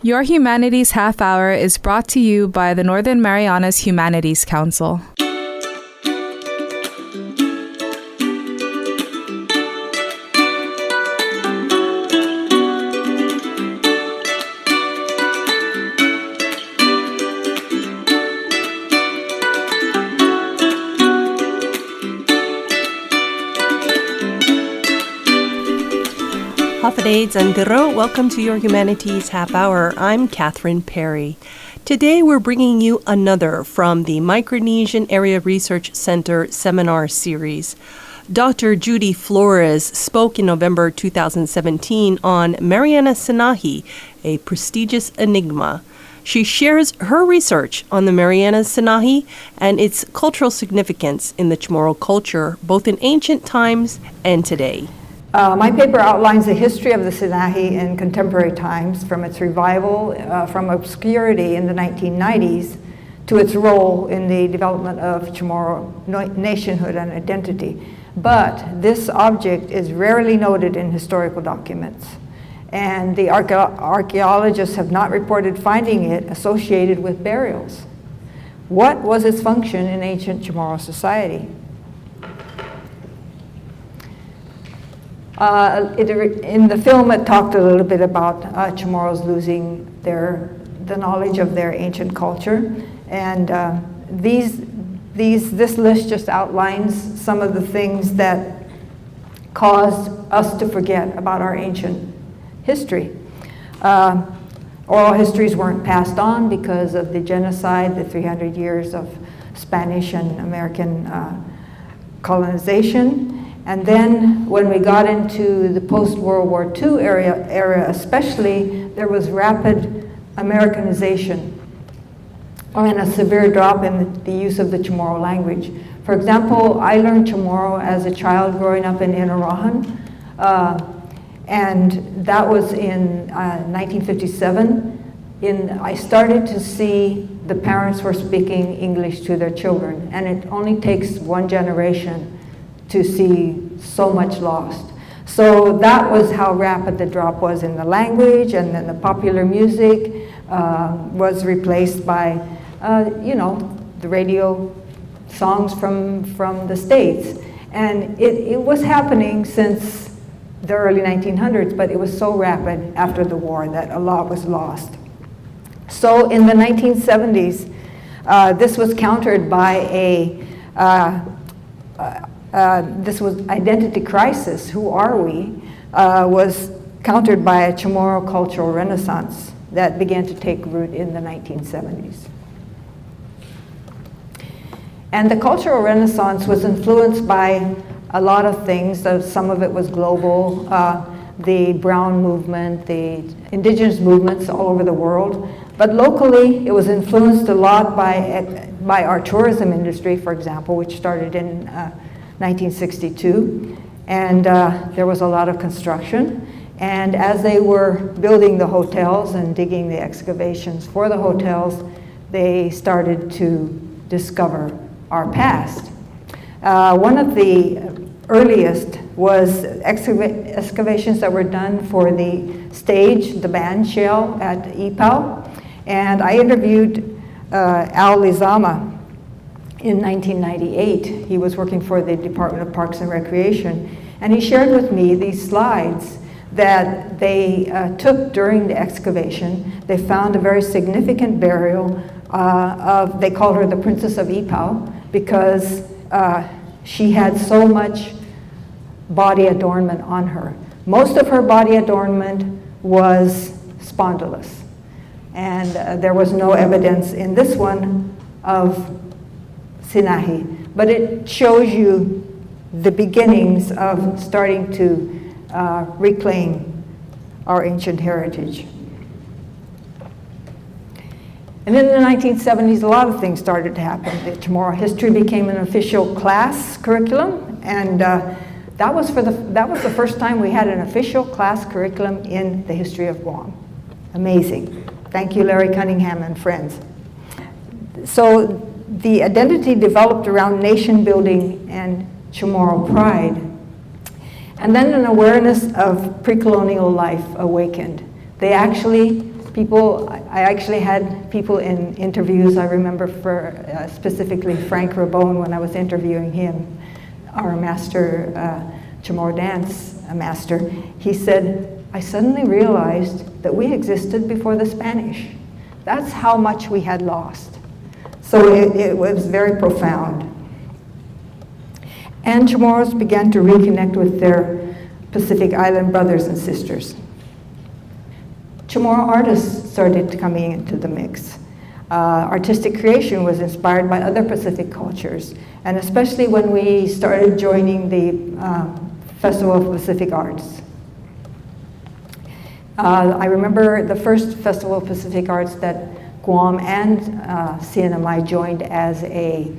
Your Humanities Half Hour is brought to you by the Northern Marianas Humanities Council. Hafadades and Garo, welcome to your Humanities Half Hour. I'm Catherine Perry. Today we're bringing you another from the Micronesian Area Research Center seminar series. Dr. Judy Flores spoke in November 2017 on Marianas Sinahi, a prestigious enigma. She shares her research on the Marianas Sinahi and its cultural significance in the Chamorro culture, both in ancient times and today. My paper outlines the history of the Sinahi in contemporary times, from its revival from obscurity in the 1990s to its role in the development of Chamorro nationhood and identity. But this object is rarely noted in historical documents, and the archaeologists have not reported finding it associated with burials. What was its function in ancient Chamorro society? In the film, it talked a little bit about Chamorros losing the knowledge of their ancient culture, and this list just outlines some of the things that caused us to forget about our ancient history. Oral histories weren't passed on because of the genocide, the 300 years of Spanish and American colonization. And then when we got into the post-World War II era especially, there was rapid Americanization and a severe drop in the use of the Chamorro language. For example, I learned Chamorro as a child growing up in Inarajan, and that was in 1957. I started to see the parents were speaking English to their children, and it only takes one generation to see so much lost. So that was how rapid the drop was in the language, and then the popular music was replaced by, the radio songs from the States. And it was happening since the early 1900s, but it was so rapid after the war that a lot was lost. So in the 1970s, this was countered by this was identity crisis, who are we, was countered by a Chamorro cultural renaissance that began to take root in the 1970s. And the cultural renaissance was influenced by a lot of things. Some of it was global, the brown movement, the indigenous movements all over the world. But locally, it was influenced a lot by our tourism industry, for example, which started in 1962, and there was a lot of construction. And as they were building the hotels and digging the excavations for the hotels, they started to discover our past. One of the earliest was excavations that were done for the stage, the band shell at Ipao, and I interviewed Al Lizama in 1998. He was working for the Department of Parks and Recreation, and he shared with me these slides that they took during the excavation. They found a very significant burial they called her the Princess of Ipao because she had so much body adornment on her. Most of her body adornment was spondylus, and there was no evidence in this one of Sinahi, but it shows you the beginnings of starting to reclaim our ancient heritage. And in the 1970s, a lot of things started to happen. The Chamorro history became an official class curriculum, and that was the first time we had an official class curriculum in the history of Guam. Amazing. Thank you, Larry Cunningham and friends. So the identity developed around nation building and Chamorro pride. And then an awareness of pre-colonial life awakened. They actually I actually had people in interviews. I remember for specifically Frank Rabone, when I was interviewing him, our master, Chamorro dance master, he said, I suddenly realized that we existed before the Spanish. That's how much we had lost. So it was very profound. And Chamorros began to reconnect with their Pacific Island brothers and sisters. Chamorro artists started coming into the mix. Artistic creation was inspired by other Pacific cultures, and especially when we started joining the Festival of Pacific Arts. I remember the first Festival of Pacific Arts that Guam and Cnmi joined as a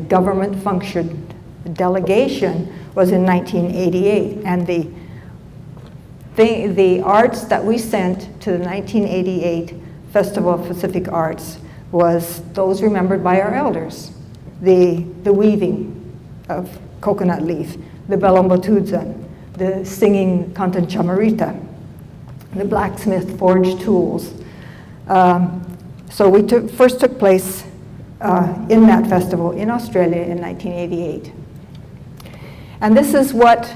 government function delegation was in 1988, and the arts that we sent to the 1988 Festival of Pacific Arts was those remembered by our elders. The weaving of coconut leaf, the belombotudsan, the singing cantan chamarita, the blacksmith forged tools. So we first took place in that festival in Australia in 1988. And this is what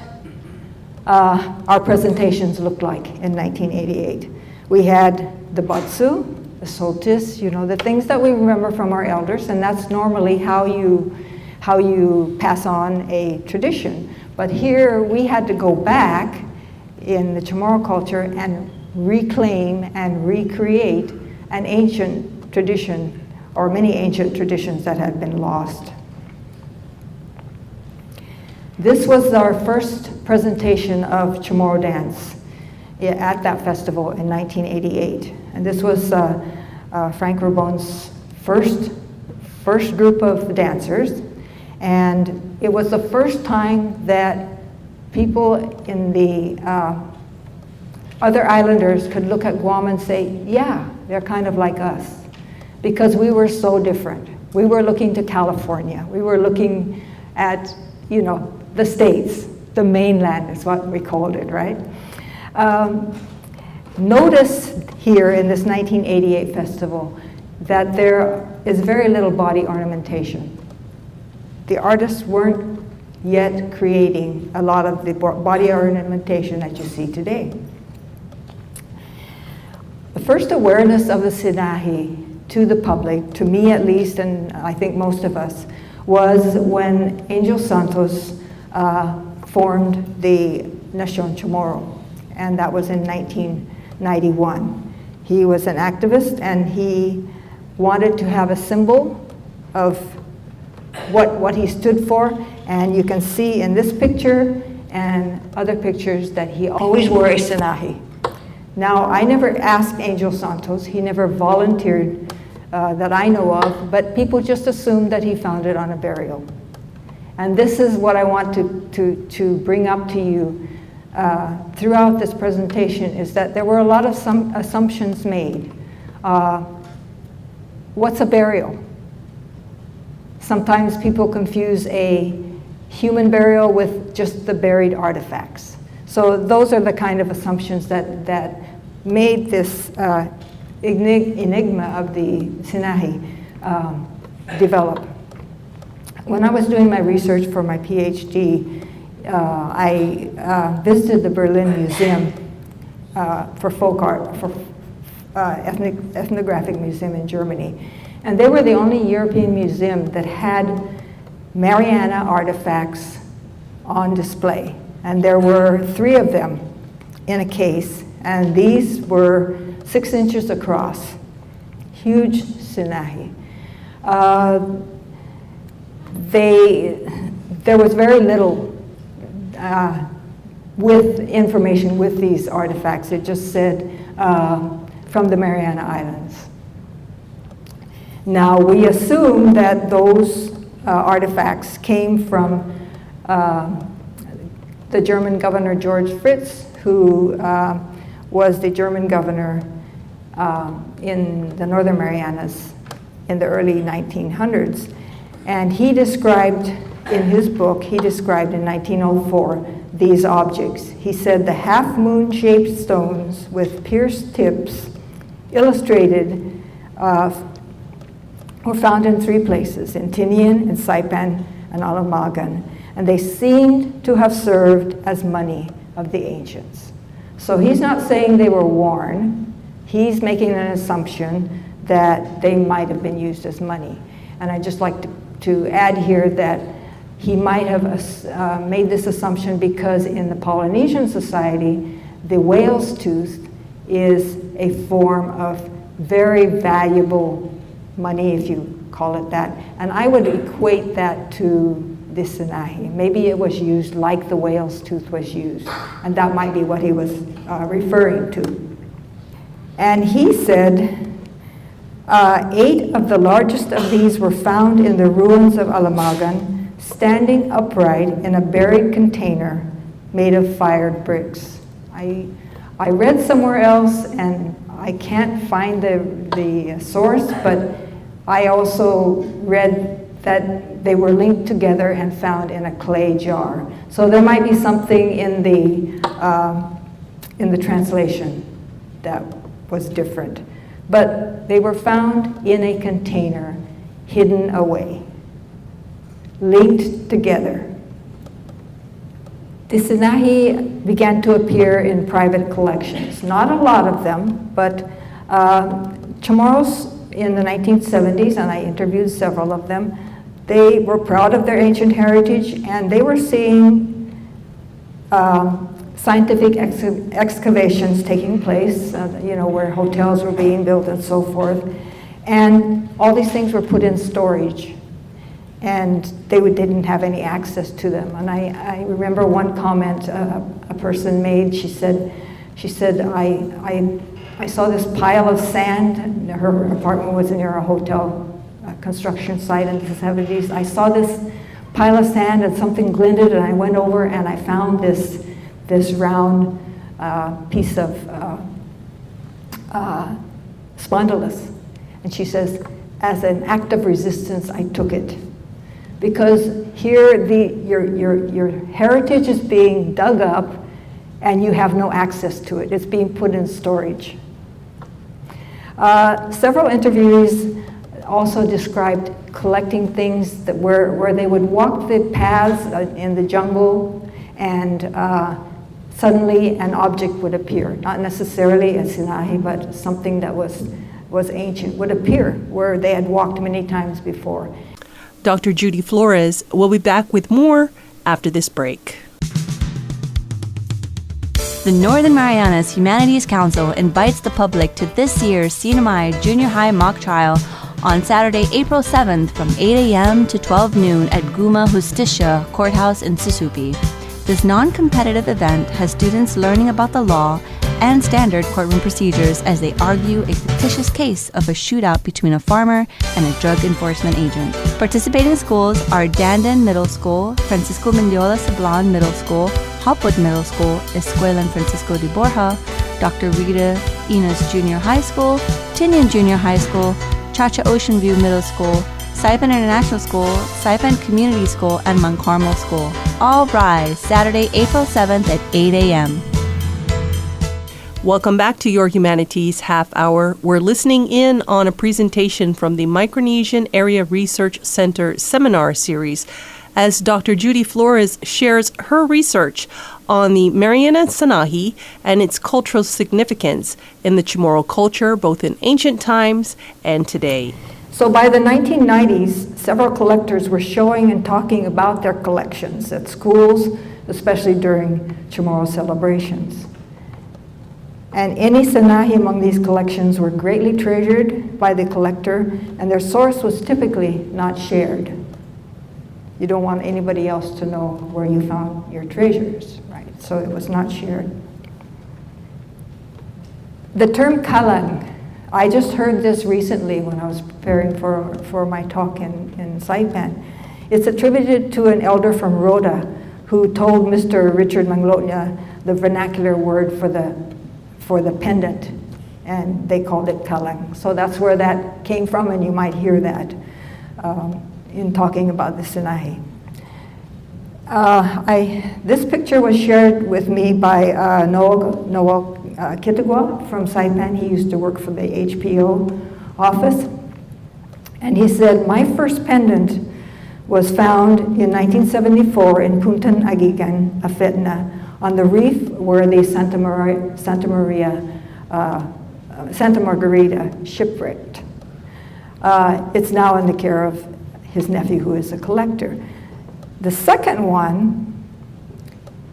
our presentations looked like in 1988. We had the batsu, the soltis, the things that we remember from our elders, and that's normally how you pass on a tradition. But here we had to go back in the Chamorro culture and reclaim and recreate an ancient tradition, or many ancient traditions that had been lost. This was our first presentation of Chamorro dance at that festival in 1988. And this was Frank Rabone's first group of dancers. And it was the first time that people in the other islanders could look at Guam and say, yeah, they're kind of like us. Because we were so different. We were looking to California. We were looking at, the States. The mainland is what we called it, right? Notice here in this 1988 festival that there is very little body ornamentation. The artists weren't yet creating a lot of the body ornamentation that you see today. The first awareness of the Sinahi to the public, to me at least, and I think most of us, was when Angel Santos formed the Nacion Chamorro, and that was in 1991. He was an activist, and he wanted to have a symbol of what he stood for, and you can see in this picture and other pictures that he always wore a Sinahi. Now, I never asked Angel Santos, he never volunteered that I know of, but people just assumed that he found it on a burial. And this is what I want to bring up to you throughout this presentation, is that there were a lot of assumptions made. What's a burial? Sometimes people confuse a human burial with just the buried artifacts. So those are the kind of assumptions that made this enigma of the Sinahi develop. When I was doing my research for my PhD, I visited the Berlin Museum for Folk Art, for Ethnographic Museum in Germany. And they were the only European museum that had Mariana artifacts on display. And there were 3 of them in a case, and these were 6 inches across, huge Sinahi. There was very little with information with these artifacts. It just said from the Mariana Islands. Now, we assume that those artifacts came from the German governor George Fritz, who was the German governor in the Northern Marianas in the early 1900s. And he described, in his book, he described in 1904 these objects. He said the half-moon-shaped stones with pierced tips illustrated were found in 3 places, in Tinian, in Saipan, and Alamagan, and they seemed to have served as money of the ancients. So he's not saying they were worn, he's making an assumption that they might have been used as money. And I'd just like to add here that he might have made this assumption because in the Polynesian society, the whale's tooth is a form of very valuable money, if you call it that. And I would equate that to the Sinahi. Maybe it was used like the whale's tooth was used. And that might be what he was referring to. And he said, 8 of the largest of these were found in the ruins of Alamagan, standing upright in a buried container made of fired bricks. I read somewhere else, and I can't find the source, but I also read that they were linked together and found in a clay jar. So there might be something in the translation that was different. But they were found in a container, hidden away, linked together. The Sinahi began to appear in private collections. Not a lot of them, but Chamorros in the 1970s, and I interviewed several of them, they were proud of their ancient heritage, and they were seeing scientific excavations taking place, where hotels were being built and so forth. And all these things were put in storage, and they didn't have any access to them. And I remember one comment a person made. She said, I saw this pile of sand. Her apartment was near a hotel construction site in the 70s. I saw this pile of sand and something glinted, and I went over and I found this round piece of spondylus. And she says, as an act of resistance, I took it. Because here your heritage is being dug up and you have no access to it. It's being put in storage. Several interviewees also described collecting things that where they would walk the paths in the jungle, and suddenly an object would appear. Not necessarily a Sinahi, but something that was ancient would appear where they had walked many times before. Dr. Judy Flores will be back with more after this break. The Northern Marianas Humanities Council invites the public to this year's Cnmi Junior High Mock Trial on Saturday, April 7th from 8 a.m. to 12 noon at Guma Justicia Courthouse in Susupi. This non-competitive event has students learning about the law and standard courtroom procedures as they argue a fictitious case of a shootout between a farmer and a drug enforcement agent. Participating schools are Dandan Middle School, Francisco Mendiola Sablan Middle School, Hopwood Middle School, Escuela Francisco de Borja, Dr. Rita Enos Junior High School, Tinian Junior High School, Chacha Ocean View Middle School, Saipan International School, Saipan Community School, and Mount Carmel School. All rise Saturday, April 7th at 8 a.m. Welcome back to your Humanities Half Hour. We're listening in on a presentation from the Micronesian Area Research Center seminar series as Dr. Judy Flores shares her research on the Marianas Sinahi and its cultural significance in the Chamorro culture, both in ancient times and today. So by the 1990s, several collectors were showing and talking about their collections at schools, especially during Chamorro celebrations. And any Sinahi among these collections were greatly treasured by the collector, and their source was typically not shared. You don't want anybody else to know where you found your treasures, right? So it was not shared. The term Kallang, I just heard this recently when I was preparing for my talk in Saipan. It's attributed to an elder from Rhoda who told Mr. Richard Manglotnya the vernacular word for the pendant, and they called it Kallang. So that's where that came from, and you might hear that in talking about the Sinahi. This picture was shared with me by Noel Kittigwa from Saipan. He used to work for the HPO office. And he said, my first pendant was found in 1974 in Puntan Agigan, Afetna, on the reef where the Santa Margarita shipwrecked. It's now in the care of his nephew, who is a collector. The second one,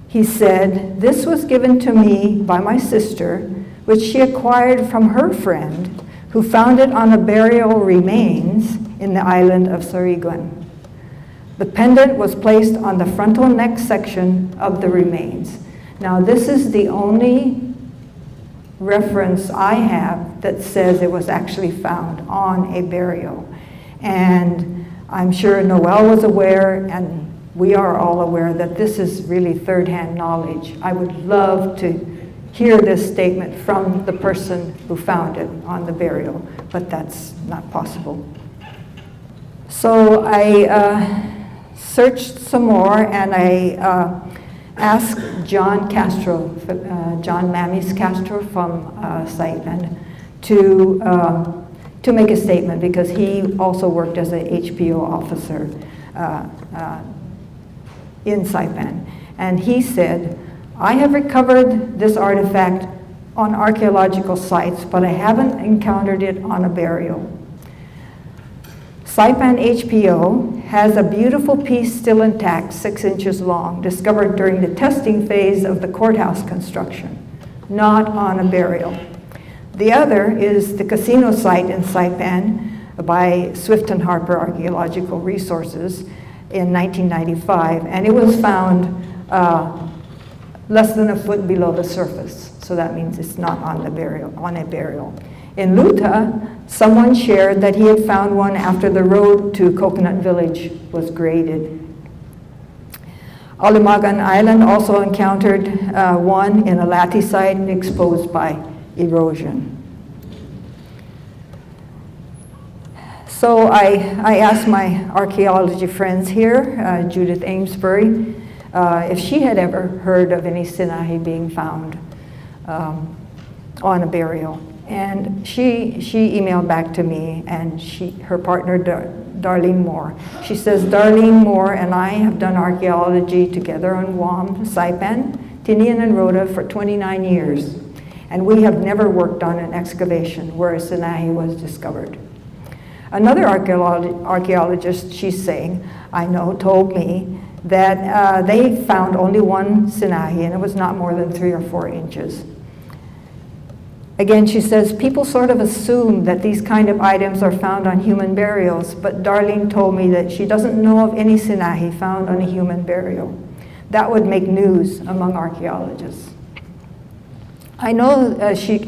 he said, this was given to me by my sister, which she acquired from her friend, who found it on a burial remains in the island of Sariguan. The pendant was placed on the frontal neck section of the remains. Now, this is the only reference I have that says it was actually found on a burial. And I'm sure Noel was aware, and we are all aware that this is really third-hand knowledge. I would love to hear this statement from the person who found it on the burial, but that's not possible. So I searched some more, and I asked John Castro, John Mamis Castro from Saipan, to make a statement, because he also worked as a HPO officer in Saipan. And he said, I have recovered this artifact on archaeological sites, but I haven't encountered it on a burial. Saipan HPO has a beautiful piece still intact, 6 inches long, discovered during the testing phase of the courthouse construction, not on a burial. The other is the casino site in Saipan by Swift and Harper Archaeological Resources in 1995, and it was found less than a foot below the surface. So that means it's not on a burial. In Luta, someone shared that he had found one after the road to Coconut Village was graded. Alimagan Island also encountered one in a Lati site exposed by erosion. So I asked my archaeology friends here, Judith Amesbury, if she had ever heard of any Sinahi being found on a burial. And she emailed back to me, and her partner, Darlene Moore. She says, Darlene Moore and I have done archaeology together on Guam, Saipan, Tinian, and Rota for 29 years. And we have never worked on an excavation where a Sinahi was discovered. Another archaeologist, she's saying, I know, told me that they found only one Sinahi, and it was not more than 3 or 4 inches. Again, she says, people sort of assume that these kind of items are found on human burials, but Darlene told me that she doesn't know of any Sinahi found on a human burial. That would make news among archaeologists. I know, she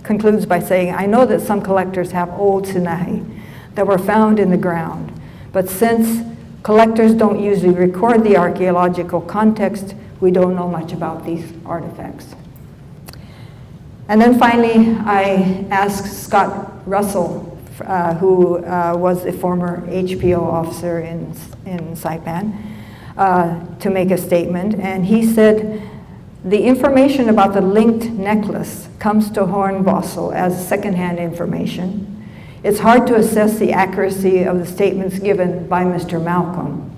concludes by saying, I know that some collectors have old Sinahi that were found in the ground, but since collectors don't usually record the archaeological context, we don't know much about these artifacts. And then finally, I asked Scott Russell, who was a former HPO officer in Saipan, to make a statement. And he said, the information about the linked necklace comes to Hornbossel as secondhand information. It's hard to assess the accuracy of the statements given by Mr. Malcolm.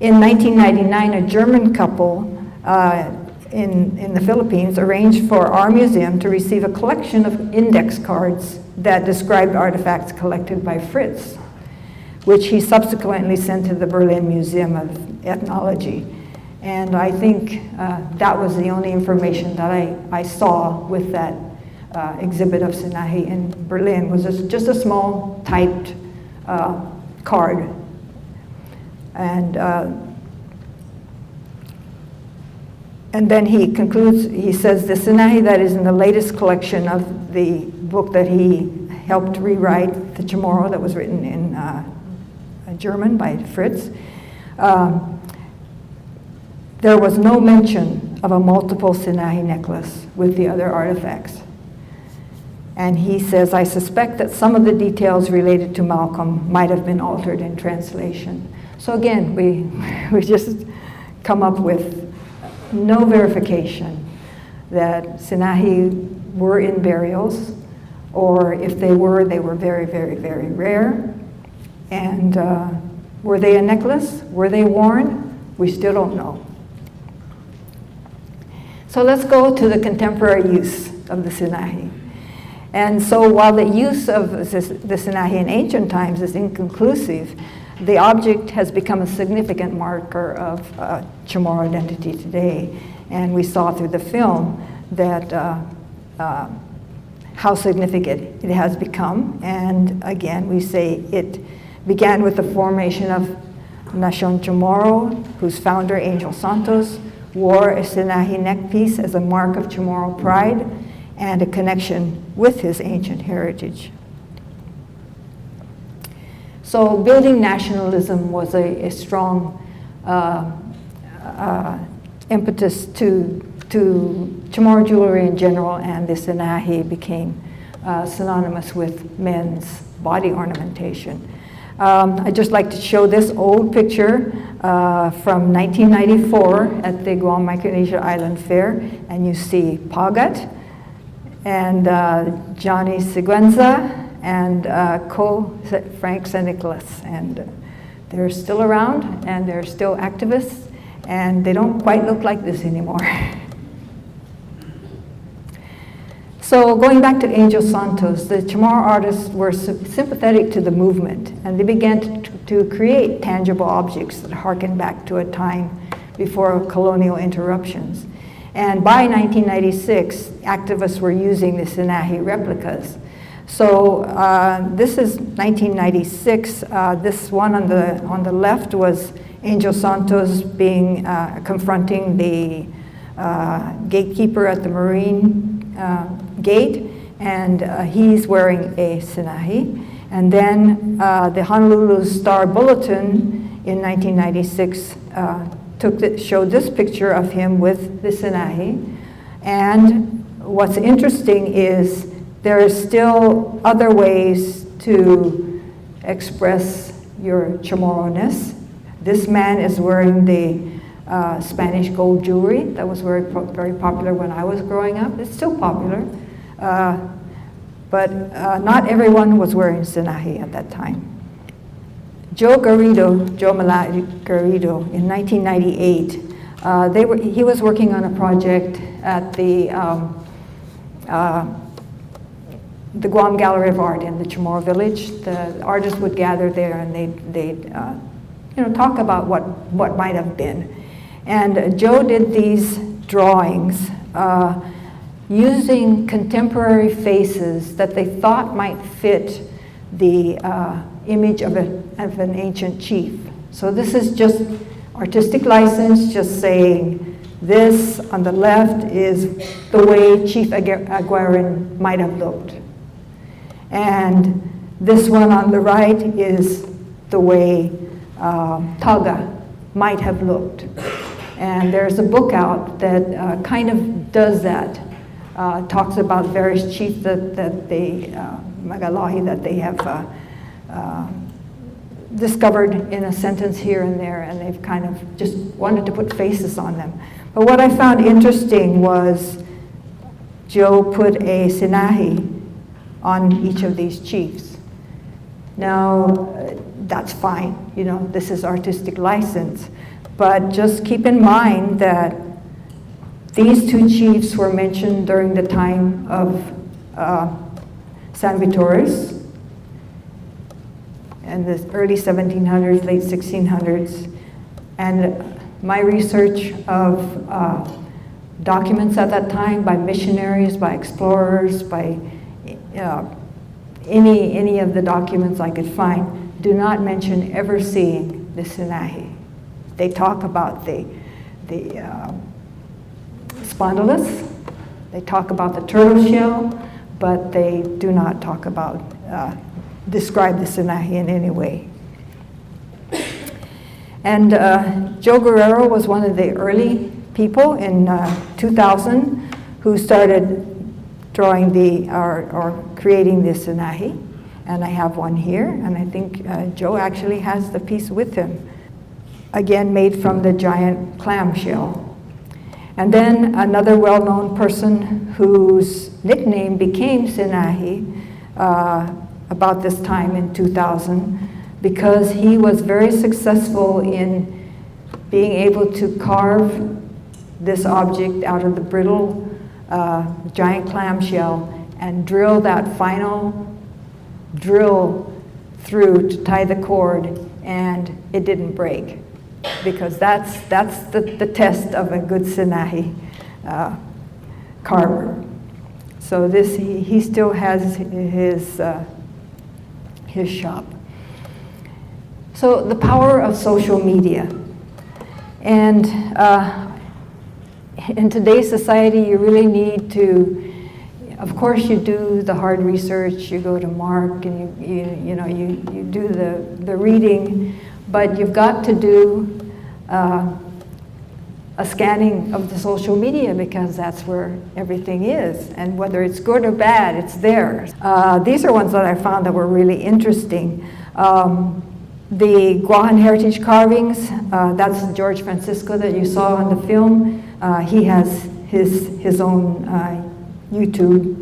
In 1999, a German couple in the Philippines arranged for our museum to receive a collection of index cards that described artifacts collected by Fritz, which he subsequently sent to the Berlin Museum of Ethnology. And I think that was the only information that I saw with that exhibit of Sinahi in Berlin, was just a small typed card. And then he concludes, he says, the Sinahi that is in the latest collection of the book that he helped rewrite, the Chamorro, that was written in German by Fritz, there was no mention of a multiple Sinahi necklace with the other artifacts. And he says, I suspect that some of the details related to Malcolm might have been altered in translation. So again, we just come up with no verification that Sinahi were in burials, or if they were very, very, very rare. And were they a necklace? Were they worn? We still don't know. So let's go to the contemporary use of the Sinahi. And so while the use of the Sinahi in ancient times is inconclusive, the object has become a significant marker of Chamorro identity today. And we saw through the film that how significant it has become. And again, we say it began with the formation of Nacion Chamorro, whose founder, Angel Santos, wore a Sinahi neckpiece as a mark of Chamorro pride and a connection with his ancient heritage. So building nationalism was a strong impetus to Chamorro jewelry in general, and the Sinahi became synonymous with men's body ornamentation. I'd just like to show this old picture from 1994 at the Guam Micronesia Island Fair, and you see Pagat and Johnny Siguenza and Frank St. Nicholas, and they're still around and they're still activists, and they don't quite look like this anymore. So going back to Angel Santos, the Chamorro artists were sympathetic to the movement, and they began to create tangible objects that harken back to a time before colonial interruptions. And by 1996, activists were using the Sinahi replicas. So this is 1996. This one on the left was Angel Santos being confronting the gatekeeper at the Marine gate, and he's wearing a Sinahi. And then the Honolulu Star Bulletin in 1996 showed this picture of him with the Sinahi. And what's interesting is there are still other ways to express your Chamorro-ness. This man is wearing the Spanish gold jewelry that was very popular when I was growing up. It's still popular, but not everyone was wearing Sinahi at that time. Joe Malai Garrido, in 1998, he was working on a project at the Guam Gallery of Art in the Chamorro Village. The artists would gather there and they'd talk about what might have been. And Joe did these drawings using contemporary faces that they thought might fit the image of an ancient chief. So this is just artistic license, just saying this on the left is the way Chief Aguirre might have looked. And this one on the right is the way Taga might have looked. And there's a book out that kind of does that, talks about various chiefs that they, Magalahi, that they have discovered in a sentence here and there, and they've kind of just wanted to put faces on them. But what I found interesting was Joe put a Sinahi on each of these chiefs. Now, that's fine, this is artistic license, but just keep in mind that these two chiefs were mentioned during the time of San Vitores in the early 1700s, late 1600s, and my research of documents at that time by missionaries, by explorers, by any of the documents I could find do not mention ever seeing the Sinahi. They talk about the spondylus, they talk about the turtle shell, but they do not talk about, describe the Sinahi in any way. And Joe Guerrero was one of the early people in 2000 who started drawing or creating the Sinahi. And I have one here, and I think Joe actually has the piece with him. again made from the giant clamshell. And then another well-known person whose nickname became Sinahi about this time in 2000, because he was very successful in being able to carve this object out of the brittle giant clamshell and drill that final drill through to tie the cord, and it didn't break, because that's the test of a good Sinahi carver. So this he still has his shop. So the power of social media, and in today's society, you really need to. Of course, you do the hard research. You go to MARC and you do the reading, but you've got to do a scanning of the social media, because that's where everything is, and whether it's good or bad, it's there. These are ones that I found that were really interesting. The Guahan heritage carvings, that's George Francisco that you saw in the film. He has his own YouTube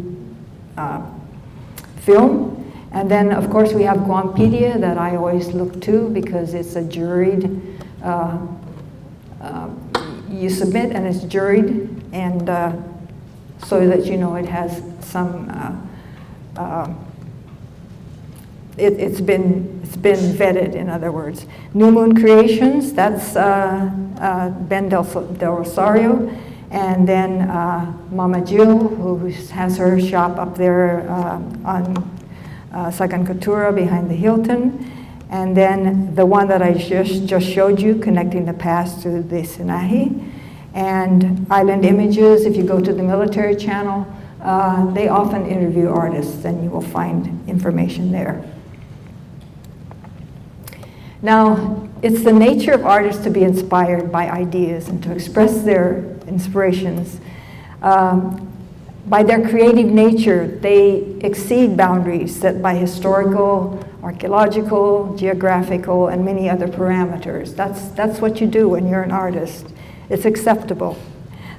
film. And then, of course, we have Guampedia that I always look to, because it's a juried, you submit and it's juried, and so that you know it has some, it's been vetted, in other words. New Moon Creations, that's Ben Del Rosario. And then Mama Jill, who has her shop up there on Sagan Coutura behind the Hilton. And then the one that I just showed you, Connecting the Past to the Sinahi. And Island Images, if you go to the military channel, they often interview artists, and you will find information there. Now, it's the nature of artists to be inspired by ideas and to express their inspirations. By their creative nature, they exceed boundaries set by historical, archaeological, geographical, and many other parameters. That's what you do when you're an artist. It's acceptable.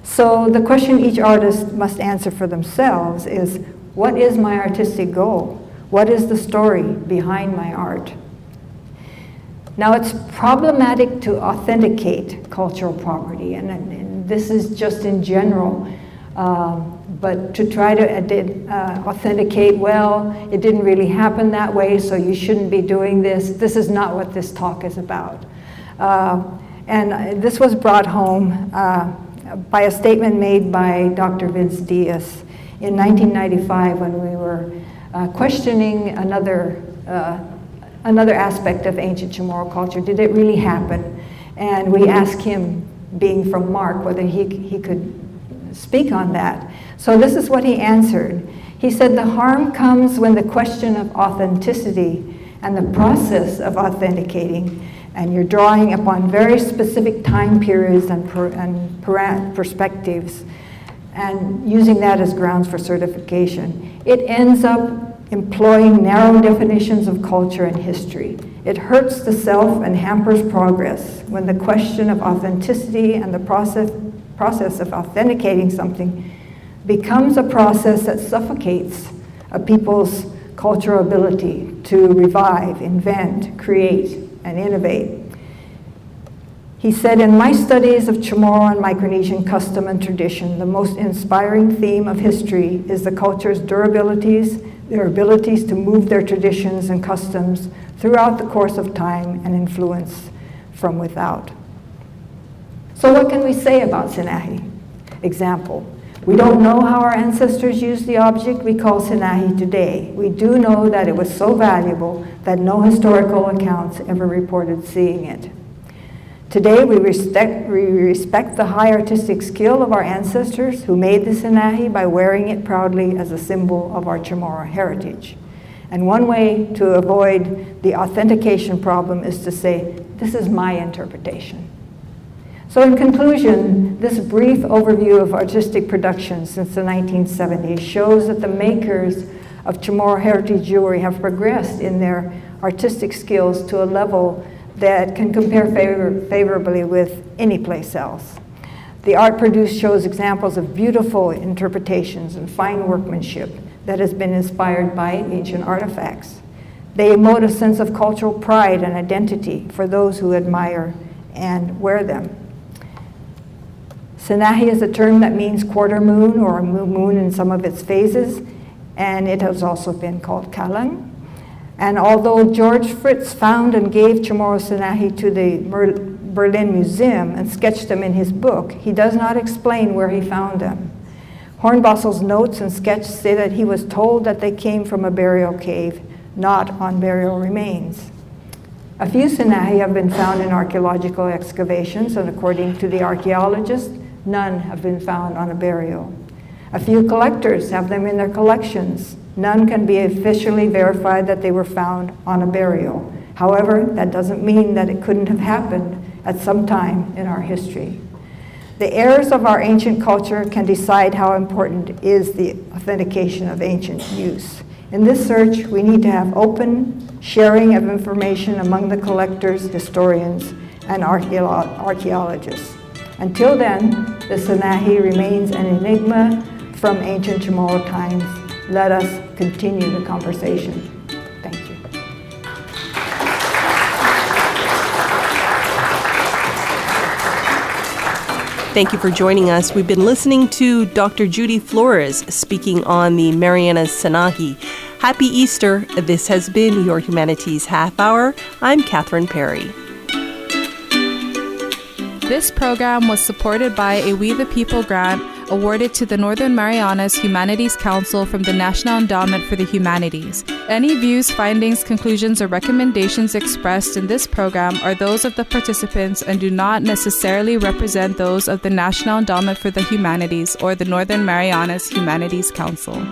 So the question each artist must answer for themselves is, what is my artistic goal? What is the story behind my art? Now, it's problematic to authenticate cultural property, and this is just in general, but to try to authenticate, well, it didn't really happen that way, so you shouldn't be doing this. This is not what this talk is about. And this was brought home by a statement made by Dr. Vince Diaz in 1995, when we were questioning another aspect of ancient Chamorro culture. Did it really happen? And we asked him, being from MARC, whether he could speak on that. So this is what he answered. He said, the harm comes when the question of authenticity and the process of authenticating, and you're drawing upon very specific time periods and perspectives, and using that as grounds for certification. It ends up employing narrow definitions of culture and history. It hurts the self and hampers progress when the question of authenticity and the process of authenticating something becomes a process that suffocates a people's cultural ability to revive, invent, create, and innovate. He said, in my studies of Chamorro and Micronesian custom and tradition, the most inspiring theme of history is the culture's durabilities, their abilities to move their traditions and customs throughout the course of time and influence from without. So what can we say about Sinahi? Example, we don't know how our ancestors used the object we call Sinahi today. We do know that it was so valuable that no historical accounts ever reported seeing it. Today, we respect the high artistic skill of our ancestors who made the Sinahi by wearing it proudly as a symbol of our Chamorro heritage. And one way to avoid the authentication problem is to say, this is my interpretation. So in conclusion, this brief overview of artistic production since the 1970s shows that the makers of Chamorro heritage jewelry have progressed in their artistic skills to a level that can compare favorably with any place else. The art produced shows examples of beautiful interpretations and fine workmanship that has been inspired by ancient artifacts. They emote a sense of cultural pride and identity for those who admire and wear them. Sinahi is a term that means quarter moon or moon in some of its phases, and it has also been called Kallang. And although George Fritz found and gave Chamorro Sinahi to the Berlin Museum and sketched them in his book, he does not explain where he found them. Hornbossel's notes and sketch say that he was told that they came from a burial cave, not on burial remains. A few Sinahi have been found in archaeological excavations, and according to the archaeologists, none have been found on a burial. A few collectors have them in their collections. None can be officially verified that they were found on a burial. However, that doesn't mean that it couldn't have happened at some time in our history. The heirs of our ancient culture can decide how important is the authentication of ancient use. In this search, we need to have open sharing of information among the collectors, historians, and archaeologists. Until then, the Sinahi remains an enigma from ancient Chamorro times. Let us continue the conversation. Thank you. Thank you for joining us. We've been listening to Dr. Judy Flores speaking on the Marianas Sinahi. Happy Easter. This has been your Humanities Half Hour. I'm Catherine Perry. This program was supported by a We the People grant awarded to the Northern Marianas Humanities Council from the National Endowment for the Humanities. Any views, findings, conclusions, or recommendations expressed in this program are those of the participants and do not necessarily represent those of the National Endowment for the Humanities or the Northern Marianas Humanities Council.